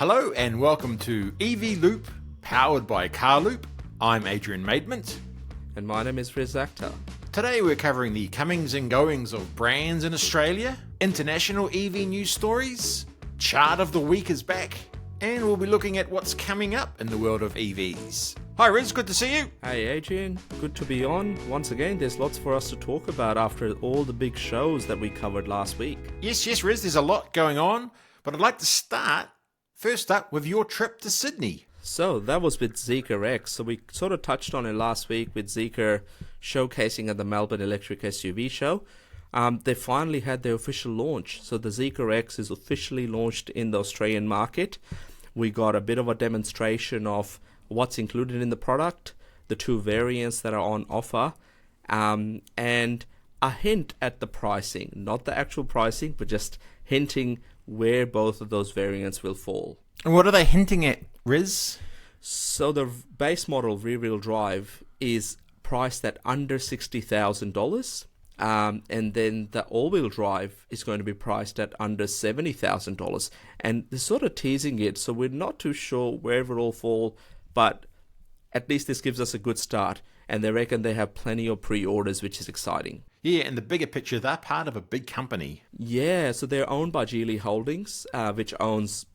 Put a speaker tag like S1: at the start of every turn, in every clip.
S1: Hello and welcome to EV Loop, powered by CarLoop. I'm Adrian Maidment.
S2: And my name is Riz Akhtar.
S1: Today we're covering the comings and goings of brands in Australia, international EV news stories, chart of the week is back, and we'll be looking at what's coming up in the world of EVs. Hi Riz, good to see you.
S2: Hey Adrian, good to be on. Once again, there's lots for us to talk about after all the big shows that we covered last week.
S1: Yes, Riz, there's a lot going on, but I'd like to start first up with your trip to Sydney.
S2: So that was with Zeekr X. So we sort of touched on it last week with Zeekr showcasing at the Melbourne Electric SUV show. They finally had their official launch. So the Zeekr X is officially launched in the Australian market. We got a bit of a demonstration of what's included in the product, the two variants that are on offer, and a hint at the pricing. Not the actual pricing, but just hinting where both of those variants will fall.
S1: And what are they hinting at, Riz?
S2: So the base model rear-wheel drive is priced at under $60,000, and then the all-wheel drive is going to be priced at under $70,000. And they're sort of teasing it, so we're not too sure where it will all fall, but at least this gives us a good start. And they reckon they have plenty of pre-orders, which is exciting.
S1: Yeah, and the bigger picture, they're part of a big company.
S2: Yeah, so they're owned by Geely Holdings, which owns,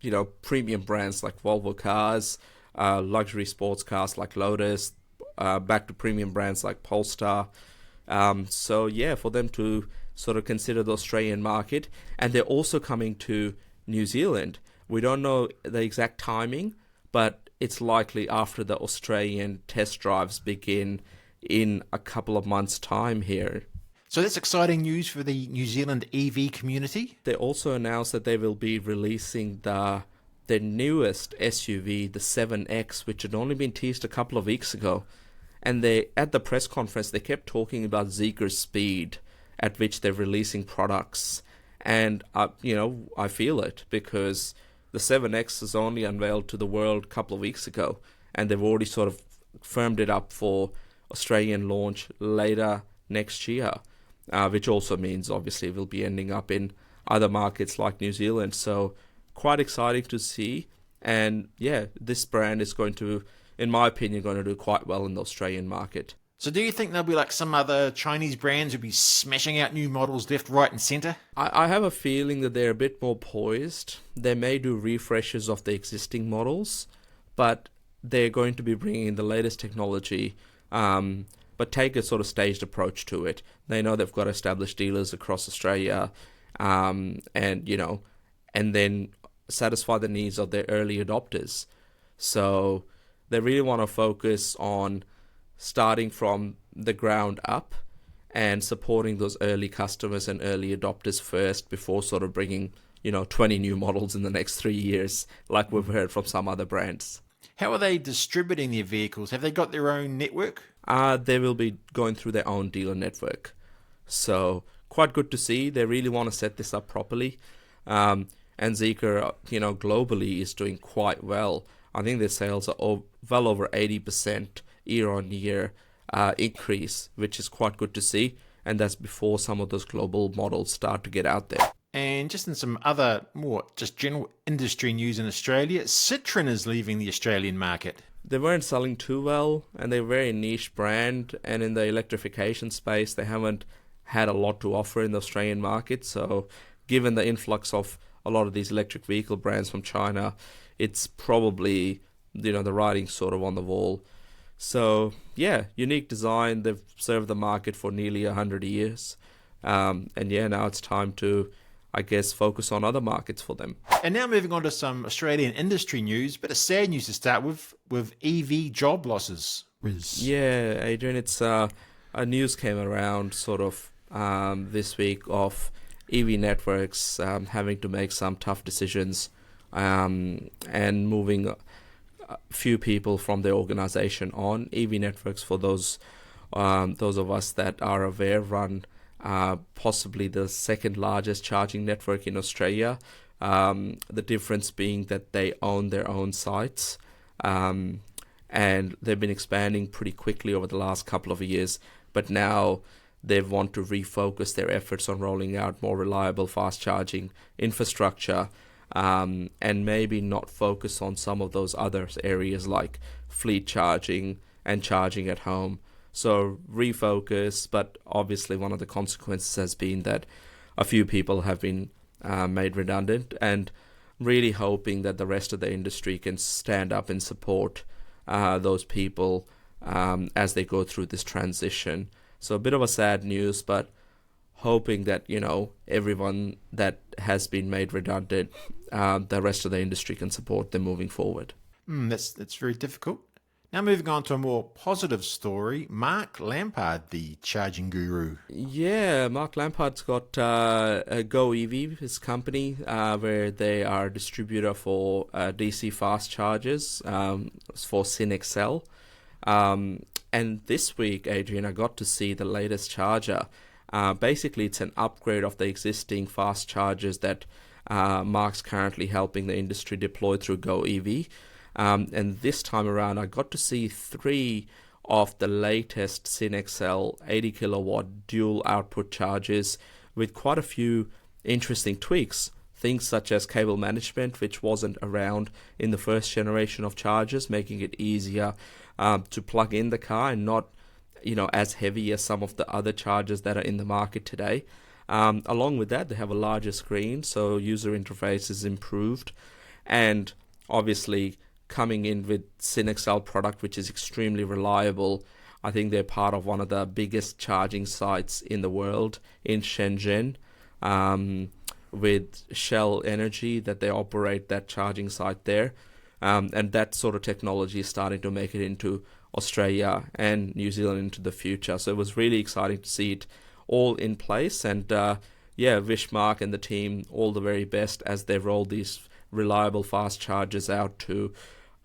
S2: premium brands like Volvo cars, luxury sports cars like Lotus, back to premium brands like Polestar. For them to sort of consider the Australian market. And they're also coming to New Zealand. We don't know the exact timing, but it's likely after the Australian test drives begin in a couple of months' time here.
S1: So that's exciting news for the New Zealand EV community.
S2: They also announced that they will be releasing their newest SUV, the 7X, which had only been teased a couple of weeks ago. And at the press conference, they kept talking about Zeekr's speed at which they're releasing products. And, I feel it because the 7X was only unveiled to the world a couple of weeks ago, and they've already sort of firmed it up for Australian launch later next year, which also means obviously we'll be ending up in other markets like New Zealand. So quite exciting to see. And yeah, this brand is going to, in my opinion, going to do quite well in the Australian market.
S1: So do you think there'll be like some other Chinese brands who'll be smashing out new models left, right and centre?
S2: I have a feeling that they're a bit more poised. They may do refreshes of the existing models, but they're going to be bringing in the latest technology, but take a sort of staged approach to it. They know they've got established dealers across Australia, and then satisfy the needs of their early adopters. So they really want to focus on starting from the ground up and supporting those early customers and early adopters first before sort of bringing, 20 new models in the next 3 years, like we've heard from some other brands.
S1: How are they distributing their vehicles? Have they got their own network?
S2: They will be going through their own dealer network. So quite good to see. They really want to set this up properly. And Zeekr, globally is doing quite well. I think their sales are well over 80% year-on-year increase, which is quite good to see. And that's before some of those global models start to get out there.
S1: And just in some other more just general industry news in Australia, Citroen is leaving the Australian market.
S2: They weren't selling too well, and they're a very niche brand. And in the electrification space, they haven't had a lot to offer in the Australian market. So given the influx of a lot of these electric vehicle brands from China, it's probably, the writing's sort of on the wall. So, yeah, unique design. They've served the market for nearly 100 years. Now it's time to, focus on other markets for them.
S1: And now moving on to some Australian industry news, but a sad news to start with EV job losses. Riz.
S2: Yeah, Adrian, it's a news came around sort of this week of EV networks having to make some tough decisions and moving a few people from their organization on. EV networks, for those of us that are aware, run possibly the second largest charging network in Australia. The difference being that they own their own sites, and they've been expanding pretty quickly over the last couple of years, but now they want to refocus their efforts on rolling out more reliable fast charging infrastructure. and maybe not focus on some of those other areas like fleet charging and charging at home. So refocus, but obviously one of the consequences has been that a few people have been made redundant, and really hoping that the rest of the industry can stand up and support those people as they go through this transition. So a bit of a sad news, but hoping that, everyone that has been made redundant, the rest of the industry can support them moving forward.
S1: That's very difficult. Now moving on to a more positive story, Mark Lampard, the charging guru.
S2: Yeah, Mark Lampard's got a Go EV, his company, where they are a distributor for DC fast chargers for Sinexcel. And this week, Adrian, I got to see the latest charger. Basically, it's an upgrade of the existing fast chargers that Mark's currently helping the industry deploy through Go EV. And this time around, I got to see 3 of the latest Sinexcel 80 kilowatt dual output chargers with quite a few interesting tweaks. Things such as cable management, which wasn't around in the first generation of chargers, making it easier to plug in the car and not, as heavy as some of the other chargers that are in the market today. Along with that, they have a larger screen, so user interface is improved. And obviously, coming in with Sinexcel product, which is extremely reliable. I think they're part of one of the biggest charging sites in the world in Shenzhen, with Shell Energy that they operate that charging site there. And that sort of technology is starting to make it into Australia and New Zealand into the future. So it was really exciting to see it all in place. And wish Mark and the team all the very best as they roll these reliable fast chargers out to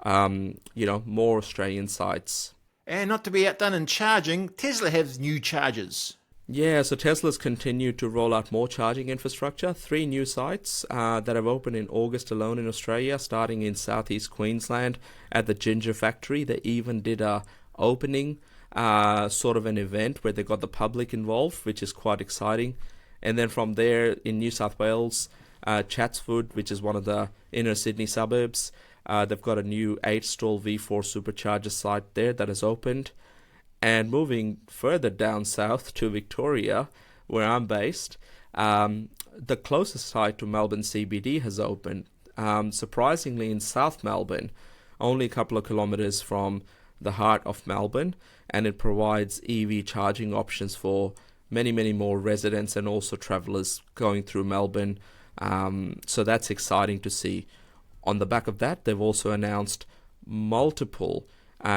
S2: more Australian sites.
S1: And not to be outdone in charging, Tesla has new chargers.
S2: Yeah, so Tesla's continued to roll out more charging infrastructure. 3 new sites that have opened in August alone in Australia, starting in southeast Queensland at the Ginger Factory. They even did a opening sort of an event where they got the public involved, which is quite exciting. And then from there in New South Wales, Chatswood, which is one of the inner Sydney suburbs, they've got a new 8-stall V4 supercharger site there that has opened. And moving further down south to Victoria, where I'm based, the closest site to Melbourne CBD has opened. Surprisingly, in South Melbourne, only a couple of kilometres from the heart of Melbourne, and it provides EV charging options for many, many more residents and also travellers going through Melbourne. So that's exciting to see. On the back of that, they've also announced multiple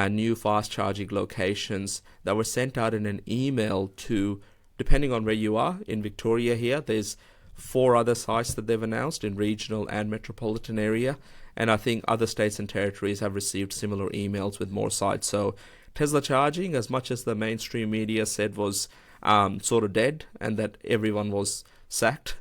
S2: new fast charging locations that were sent out in an email to, depending on where you are in Victoria here, there's 4 other sites that they've announced in regional and metropolitan area, and I think other states and territories have received similar emails with more sites. So Tesla charging, as much as the mainstream media said was sort of dead and that everyone was sacked,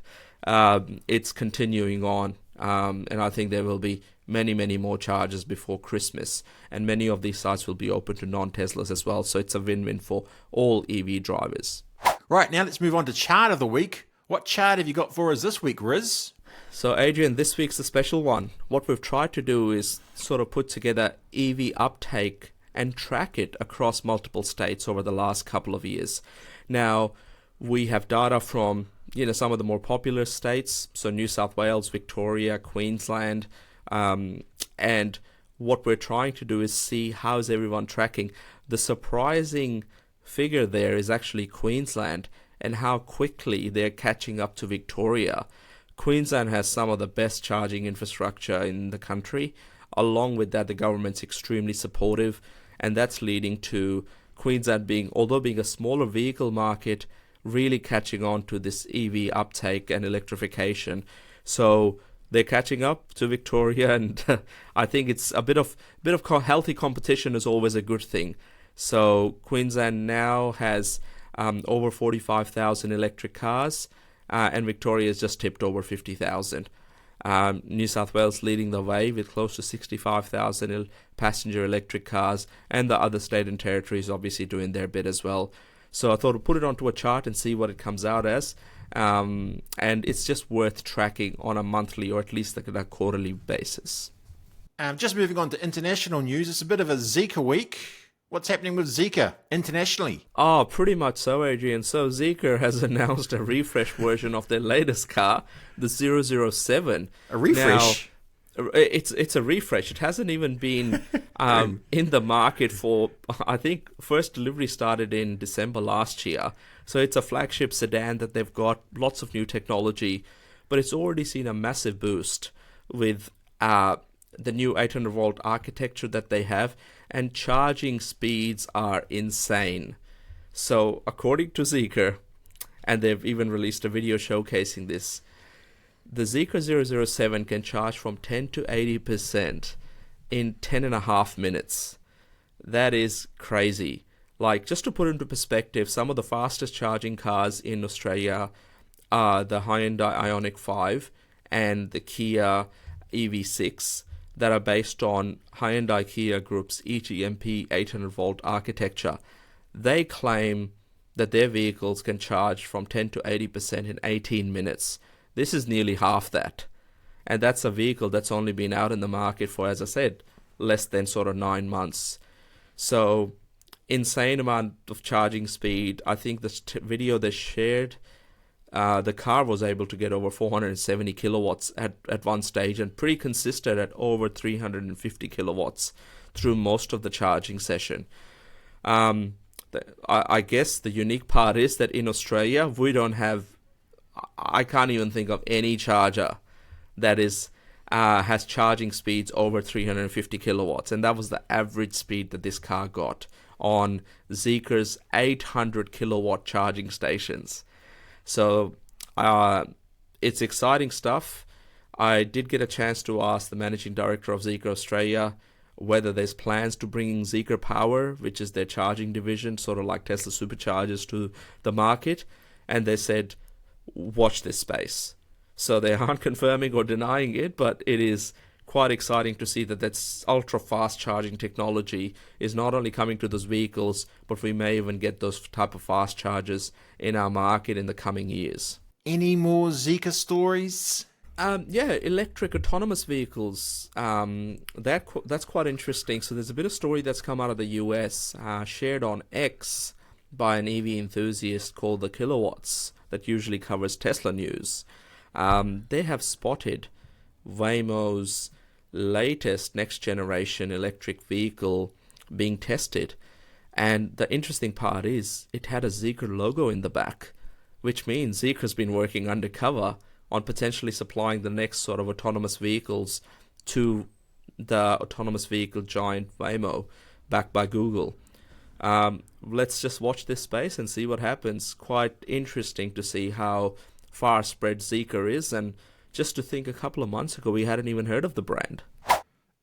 S2: it's continuing on, and I think there will be many, many more chargers before Christmas, and many of these sites will be open to non-Teslas as well, so it's a win-win for all EV drivers.
S1: Right, now let's move on to chart of the week. What chart have you got for us this week, Riz?
S2: So Adrian, this week's a special one. What we've tried to do is sort of put together EV uptake and track it across multiple states over the last couple of years. Now, we have data from some of the more popular states, so New South Wales, Victoria, Queensland, and what we're trying to do is see how is everyone tracking. The surprising figure there is actually Queensland and how quickly they're catching up to Victoria. Queensland has some of the best charging infrastructure in the country. Along with that, the government's extremely supportive, and that's leading to Queensland although being a smaller vehicle market, really catching on to this EV uptake and electrification. So they're catching up to Victoria, and I think it's a bit of healthy competition is always a good thing. So Queensland now has over 45,000 electric cars, and Victoria has just tipped over 50,000. New South Wales leading the way with close to 65,000 passenger electric cars, and the other state and territories obviously doing their bit as well. So I thought I'd put it onto a chart and see what it comes out as. And it's just worth tracking on a monthly or at least like a quarterly basis.
S1: Just moving on to international news, it's a bit of a Zeekr week. What's happening with Zeekr internationally?
S2: Oh, pretty much so, Adrian. So Zeekr has announced a refresh version of their latest car, the 007.
S1: A refresh?
S2: Now, it's a refresh. It hasn't even been in the market for, I think, first delivery started in December last year. So it's a flagship sedan that they've got lots of new technology, but it's already seen a massive boost with the new 800 volt architecture that they have, and charging speeds are insane. So according to Zeekr, and they've even released a video showcasing this, the Zeekr 007 can charge from 10 to 80% in 10.5 minutes. That is crazy. Like, just to put into perspective, some of the fastest charging cars in Australia are the Hyundai Ioniq 5 and the Kia EV6 that are based on Hyundai Kia Group's EGMP 800 volt architecture. They claim that their vehicles can charge from 10 to 80% in 18 minutes. This is nearly half that. And that's a vehicle that's only been out in the market for, as I said, less than sort of 9 months. So, insane amount of charging speed. I think the video they shared, the car was able to get over 470 kilowatts at one stage, and pretty consistent at over 350 kilowatts through most of the charging session. I guess the unique part is that in Australia, we don't have, I can't even think of any charger that has charging speeds over 350 kilowatts, and that was the average speed that this car got on Zeekr's 800 kilowatt charging stations. So it's exciting stuff. I did get a chance to ask the managing director of Zeekr Australia whether there's plans to bring Zeekr Power, which is their charging division, sort of like Tesla superchargers, to the market, and they said, watch this space. So they aren't confirming or denying it, but it is quite exciting to see that that's ultra-fast charging technology is not only coming to those vehicles, but we may even get those type of fast chargers in our market in the coming years.
S1: Any more Zeekr stories?
S2: Electric autonomous vehicles. That's quite interesting. So there's a bit of story that's come out of the US, shared on X by an EV enthusiast called The Kilowatts, that usually covers Tesla news. They have spotted Waymo's latest next generation electric vehicle being tested, and the interesting part is it had a Zeekr logo in the back, which means Zeekr's been working undercover on potentially supplying the next sort of autonomous vehicles to the autonomous vehicle giant Waymo, backed by Google. Let's just watch this space and see what happens. Quite interesting to see how far spread Zeekr is, and just to think a couple of months ago we hadn't even heard of the brand.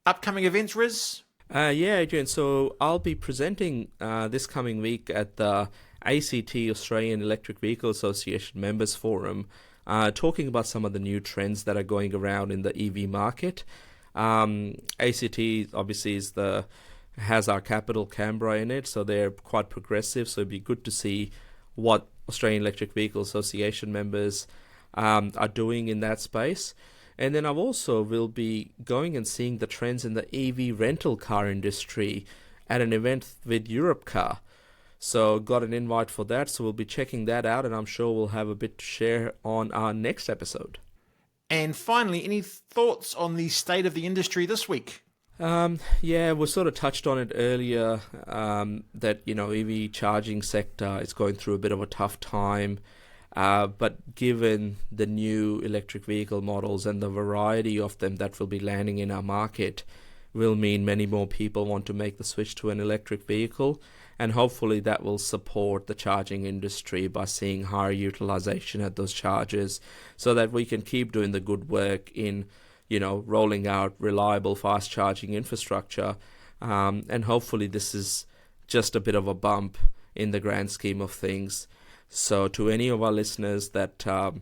S1: Upcoming events, Riz?
S2: Adrian, so I'll be presenting this coming week at the ACT, Australian Electric Vehicle Association Members Forum, talking about some of the new trends that are going around in the EV market. ACT obviously has our capital Canberra in it, so they're quite progressive, so it'd be good to see what Australian Electric Vehicle Association members are doing in that space. And then I also will be going and seeing the trends in the EV rental car industry at an event with Europcar. So got an invite for that, so we'll be checking that out, and I'm sure we'll have a bit to share on our next episode.
S1: And finally, any thoughts on the state of the industry this week?
S2: We sort of touched on it earlier, that, EV charging sector is going through a bit of a tough time. But given the new electric vehicle models and the variety of them that will be landing in our market, will mean many more people want to make the switch to an electric vehicle, and hopefully that will support the charging industry by seeing higher utilization at those chargers, so that we can keep doing the good work in rolling out reliable fast charging infrastructure, and hopefully this is just a bit of a bump in the grand scheme of things. So to any of our listeners that are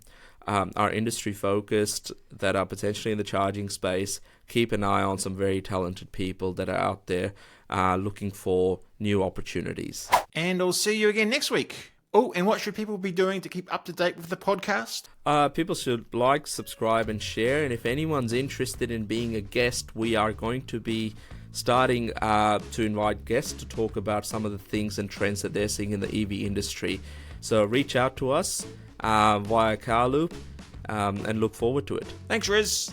S2: industry focused, that are potentially in the charging space, keep an eye on some very talented people that are out there looking for new opportunities.
S1: And I'll see you again next week. Oh, and what should people be doing to keep up to date with the podcast?
S2: People should like, subscribe, and share. And if anyone's interested in being a guest, we are going to be starting to invite guests to talk about some of the things and trends that they're seeing in the EV industry. So reach out to us via CarLoop and look forward to it.
S1: Thanks, Riz.